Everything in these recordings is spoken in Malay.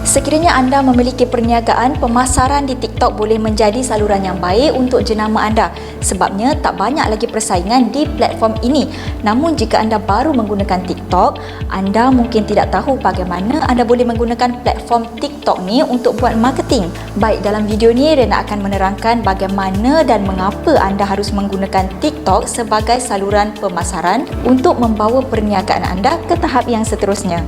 Sekiranya anda memiliki perniagaan, pemasaran di TikTok boleh menjadi saluran yang baik untuk jenama anda. Sebabnya tak banyak lagi persaingan di platform ini. Namun jika anda baru menggunakan TikTok, anda mungkin tidak tahu bagaimana anda boleh menggunakan platform TikTok ni untuk buat marketing. Baik, dalam video ni Rena akan menerangkan bagaimana dan mengapa anda harus menggunakan TikTok sebagai saluran pemasaran untuk membawa perniagaan anda ke tahap yang seterusnya.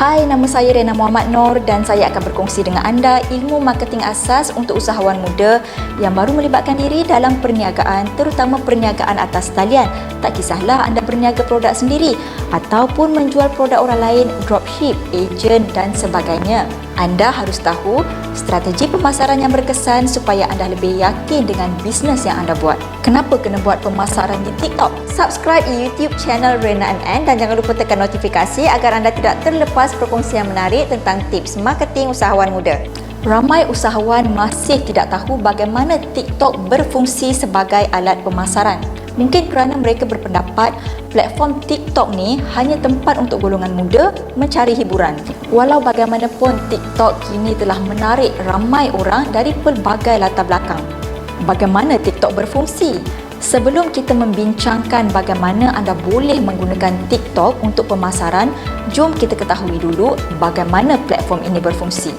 Hai, nama saya Rena Muhammad Noor dan saya akan berkongsi dengan anda ilmu marketing asas untuk usahawan muda yang baru melibatkan diri dalam perniagaan, terutama perniagaan atas talian. Tak kisahlah anda berniaga produk sendiri ataupun menjual produk orang lain, dropship, ejen dan sebagainya. Anda harus tahu strategi pemasaran yang berkesan supaya anda lebih yakin dengan bisnes yang anda buat. Kenapa kena buat pemasaran di TikTok? Subscribe YouTube channel Rena MN dan jangan lupa tekan notifikasi agar anda tidak terlepas perkongsian menarik tentang tips marketing usahawan muda. Ramai usahawan masih tidak tahu bagaimana TikTok berfungsi sebagai alat pemasaran. Mungkin kerana mereka berpendapat platform TikTok ni hanya tempat untuk golongan muda mencari hiburan. Walau bagaimanapun, TikTok kini telah menarik ramai orang dari pelbagai latar belakang. Bagaimana TikTok berfungsi? Sebelum kita membincangkan bagaimana anda boleh menggunakan TikTok untuk pemasaran, jom kita ketahui dulu bagaimana platform ini berfungsi.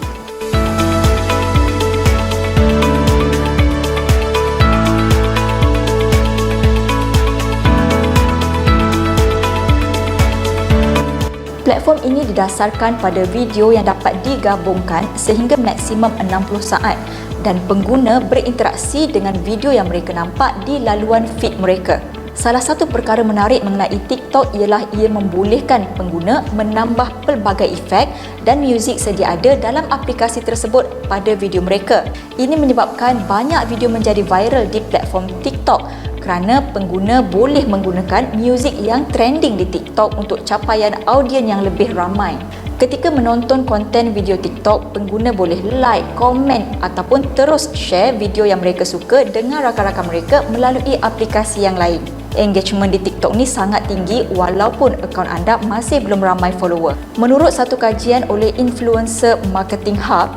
Platform ini didasarkan pada video yang dapat digabungkan sehingga maksimum 60 saat dan pengguna berinteraksi dengan video yang mereka nampak di laluan feed mereka. Salah satu perkara menarik mengenai TikTok ialah ia membolehkan pengguna menambah pelbagai efek dan muzik sedia ada dalam aplikasi tersebut pada video mereka. Ini menyebabkan banyak video menjadi viral di platform TikTok kerana pengguna boleh menggunakan muzik yang trending di TikTok untuk capaian audien yang lebih ramai. Ketika menonton konten video TikTok, pengguna boleh like, komen ataupun terus share video yang mereka suka dengan rakan-rakan mereka melalui aplikasi yang lain. Engagement di TikTok ni sangat tinggi walaupun akaun anda masih belum ramai follower. Menurut satu kajian oleh Influencer Marketing Hub,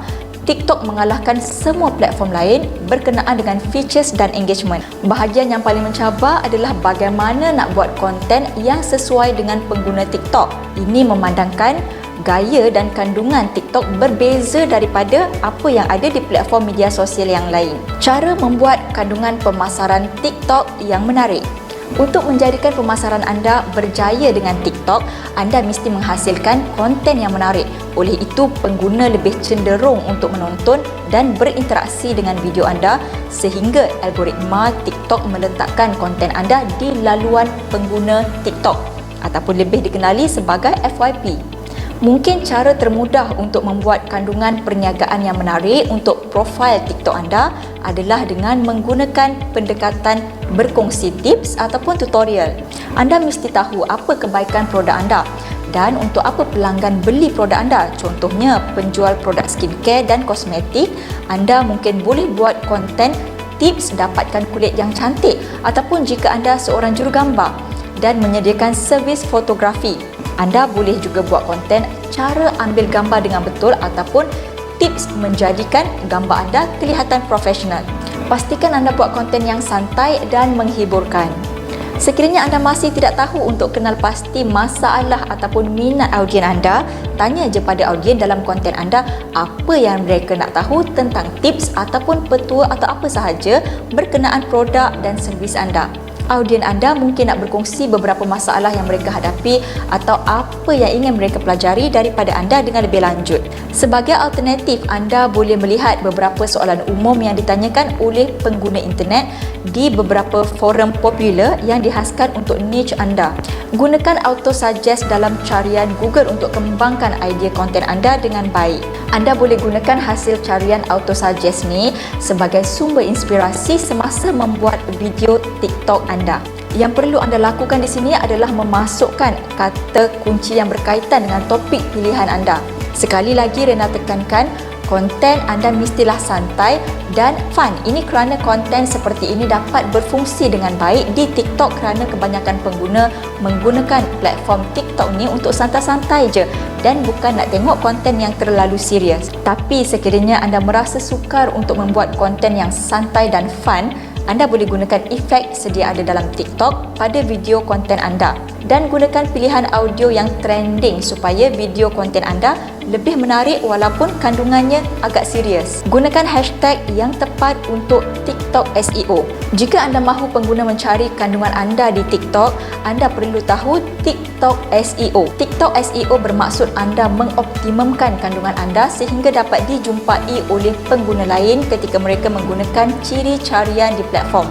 TikTok mengalahkan semua platform lain berkenaan dengan features dan engagement. Bahagian yang paling mencabar adalah bagaimana nak buat konten yang sesuai dengan pengguna TikTok. Ini memandangkan gaya dan kandungan TikTok berbeza daripada apa yang ada di platform media sosial yang lain. Cara membuat kandungan pemasaran TikTok yang menarik. Untuk menjadikan pemasaran anda berjaya dengan TikTok, anda mesti menghasilkan konten yang menarik. Oleh itu, pengguna lebih cenderung untuk menonton dan berinteraksi dengan video anda sehingga algoritma TikTok meletakkan konten anda di laluan pengguna TikTok ataupun lebih dikenali sebagai FYP. Mungkin cara termudah untuk membuat kandungan perniagaan yang menarik untuk profil TikTok anda adalah dengan menggunakan pendekatan berkongsi tips ataupun tutorial. Anda mesti tahu apa kebaikan produk anda dan untuk apa pelanggan beli produk anda. Contohnya, penjual produk skincare dan kosmetik, anda mungkin boleh buat konten tips dapatkan kulit yang cantik ataupun jika anda seorang jurugambar dan menyediakan servis fotografi. Anda boleh juga buat konten cara ambil gambar dengan betul ataupun tips menjadikan gambar anda kelihatan profesional. Pastikan anda buat konten yang santai dan menghiburkan. Sekiranya anda masih tidak tahu untuk kenal pasti masalah ataupun minat audien anda, tanya je pada audien dalam konten anda apa yang mereka nak tahu tentang tips ataupun petua atau apa sahaja berkenaan produk dan servis anda. Audien anda mungkin nak berkongsi beberapa masalah yang mereka hadapi atau apa yang ingin mereka pelajari daripada anda dengan lebih lanjut. Sebagai alternatif, anda boleh melihat beberapa soalan umum yang ditanyakan oleh pengguna internet di beberapa forum popular yang dihaskan untuk niche anda. Gunakan auto suggest dalam carian Google untuk kembangkan idea konten anda dengan baik. Anda boleh gunakan hasil carian auto suggest ni sebagai sumber inspirasi semasa membuat video TikTok anda. Yang perlu anda lakukan di sini adalah memasukkan kata kunci yang berkaitan dengan topik pilihan anda. Sekali lagi Rena tekankan, konten anda mestilah santai dan fun. Ini kerana konten seperti ini dapat berfungsi dengan baik di TikTok kerana kebanyakan pengguna menggunakan platform TikTok ni untuk santai-santai je dan bukan nak tengok konten yang terlalu serius. Tapi sekiranya anda merasa sukar untuk membuat konten yang santai dan fun, anda boleh gunakan efek sedia ada dalam TikTok pada video konten anda dan gunakan pilihan audio yang trending supaya video konten anda lebih menarik walaupun kandungannya agak serius. Gunakan hashtag yang tepat untuk TikTok SEO. Jika anda mahu pengguna mencari kandungan anda di TikTok, anda perlu tahu TikTok SEO. TikTok SEO bermaksud anda mengoptimumkan kandungan anda sehingga dapat dijumpai oleh pengguna lain ketika mereka menggunakan ciri carian di platform.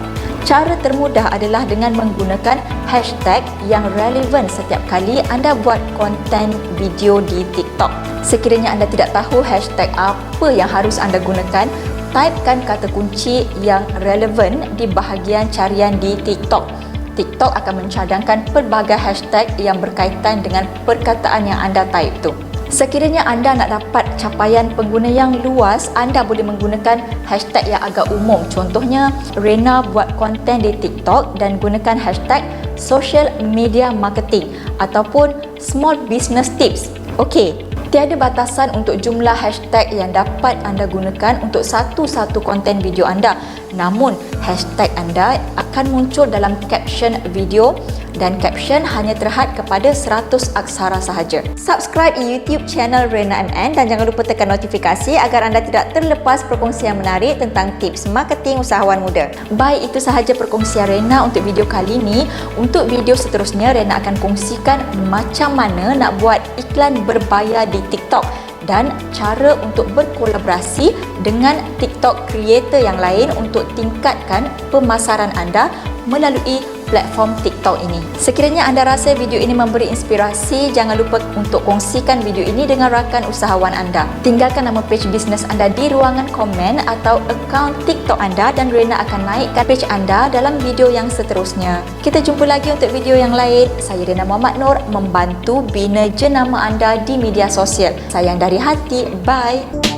Cara termudah adalah dengan menggunakan hashtag yang relevan setiap kali anda buat konten video di TikTok. Sekiranya anda tidak tahu hashtag apa yang harus anda gunakan, typekan kata kunci yang relevan di bahagian carian di TikTok. TikTok akan mencadangkan pelbagai hashtag yang berkaitan dengan perkataan yang anda type tu. Sekiranya anda nak dapat capaian pengguna yang luas, anda boleh menggunakan hashtag yang agak umum. Contohnya, Rena buat konten di TikTok dan gunakan hashtag social media marketing ataupun small business tips. Okey, tiada batasan untuk jumlah hashtag yang dapat anda gunakan untuk satu-satu konten video anda. Namun, hashtag anda akan muncul dalam caption video dan caption hanya terhad kepada 100 aksara sahaja. Subscribe YouTube channel Rena MN dan jangan lupa tekan notifikasi agar anda tidak terlepas perkongsian menarik tentang tips marketing usahawan muda. Baik, itu sahaja perkongsian Rena untuk video kali ini. Untuk video seterusnya, Rena akan kongsikan macam mana nak buat iklan berbayar di TikTok dan cara untuk berkolaborasi dengan TikTok creator yang lain untuk tingkatkan pemasaran anda melalui platform TikTok ini. Sekiranya anda rasa video ini memberi inspirasi, jangan lupa untuk kongsikan video ini dengan rakan usahawan anda. Tinggalkan nama page bisnes anda di ruangan komen atau akaun TikTok anda dan Rena akan naikkan page anda dalam video yang seterusnya. Kita jumpa lagi untuk video yang lain. Saya Rena Muhammad Nur, membantu bina jenama anda di media sosial. Sayang dari hati. Bye.